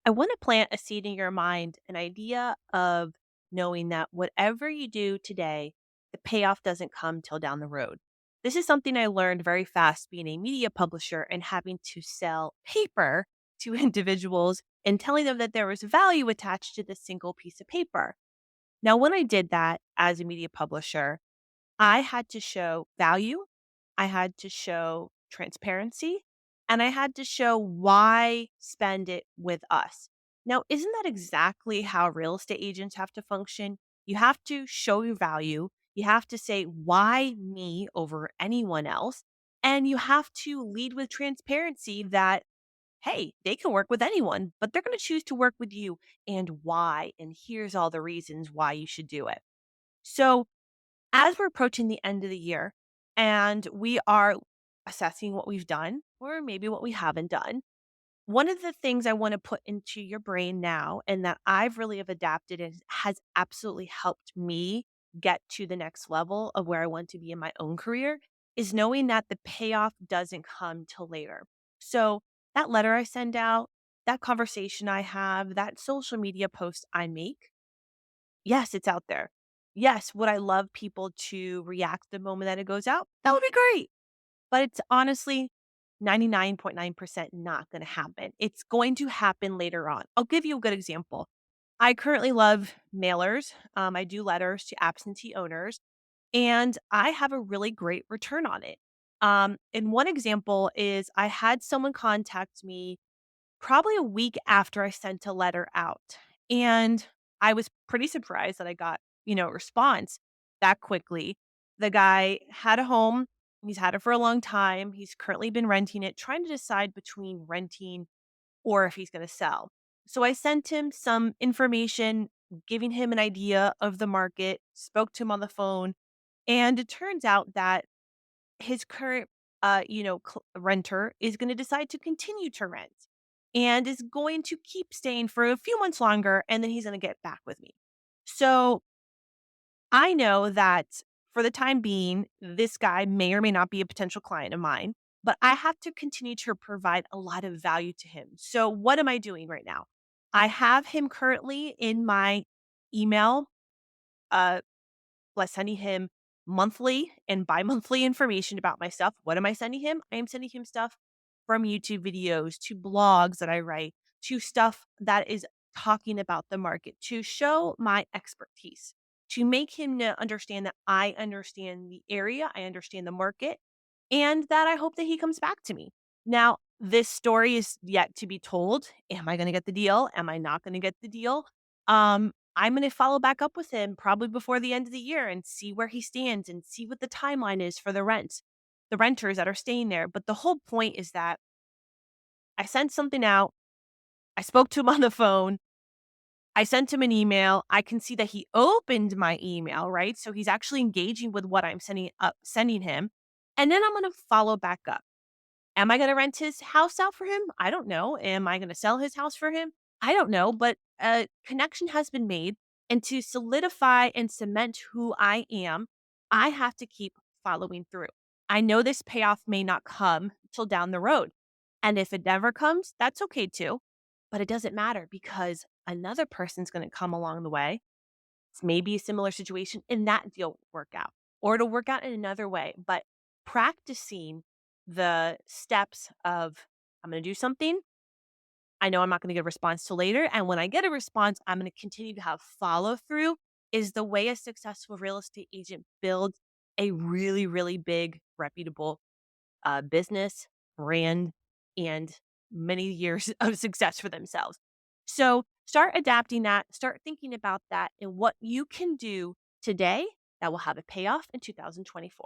I want to plant a seed in your mind, an idea of knowing that whatever you do today, the payoff doesn't come till down the road. This is something I learned very fast being a media publisher and having to sell paper to individuals and telling them that there was value attached to this single piece of paper. Now, when I did that as a media publisher, I had to show value, I had to show transparency, and I had to show why spend it with us. Now, isn't that exactly how real estate agents have to function? You have to show your value, you have to say, why me over anyone else? And you have to lead with transparency that, hey, they can work with anyone, but they're going to choose to work with you and why. And here's all the reasons why you should do it. So, as we're approaching the end of the year and we are assessing what we've done or maybe what we haven't done, one of the things I want to put into your brain now and that I've really have adapted and has absolutely helped me get to the next level of where I want to be in my own career is knowing that the payoff doesn't come till later. So that letter I send out, that conversation I have, that social media post I make, yes, it's out there. Yes, would I love people to react the moment that it goes out? That would be great. But it's honestly 99.9% not going to happen. It's going to happen later on. I'll give you a good example. I currently love mailers. I do letters to absentee owners, and I have a really great return on it. And one example is I had someone contact me probably a week after I sent a letter out. And I was pretty surprised that I got, a response that quickly. The guy had a home. He's had it for a long time. He's currently been renting it, trying to decide between renting or if he's going to sell. So I sent him some information, giving him an idea of the market, spoke to him on the phone. And it turns out that his current, renter is going to decide to continue to rent and is going to keep staying for a few months longer. And then he's going to get back with me. So I know that for the time being, this guy may or may not be a potential client of mine, but I have to continue to provide a lot of value to him. So what am I doing right now? I have him currently in my email, uh, sending him monthly and bi-monthly information about my stuff. What am I sending him? I am sending him stuff from YouTube videos to blogs that I write to stuff that is talking about the market to show my expertise, to make him understand that I understand the area, I understand the market, and that I hope that he comes back to me. Now, this story is yet to be told. Am I going to get the deal? Am I not going to get the deal? I'm going to follow back up with him probably before the end of the year and see where he stands and see what the timeline is for the renters that are staying there. But the whole point is that I sent something out. I spoke to him on the phone. I sent him an email. I can see that he opened my email, right? So he's actually engaging with what I'm sending him. And then I'm going to follow back up. Am I gonna rent his house out for him? I don't know. Am I gonna sell his house for him? I don't know, but a connection has been made, and to solidify and cement who I am, I have to keep following through. I know this payoff may not come till down the road, and if it never comes, that's okay too, but it doesn't matter because another person's gonna come along the way. It's maybe a similar situation, and that deal will work out, or it'll work out in another way, but practicing the steps of I'm going to do something. I know I'm not going to get a response till later. And when I get a response, I'm going to continue to have follow through is the way a successful real estate agent builds a really, really big, reputable business, brand, and many years of success for themselves. So start adapting that, start thinking about that and what you can do today that will have a payoff in 2024.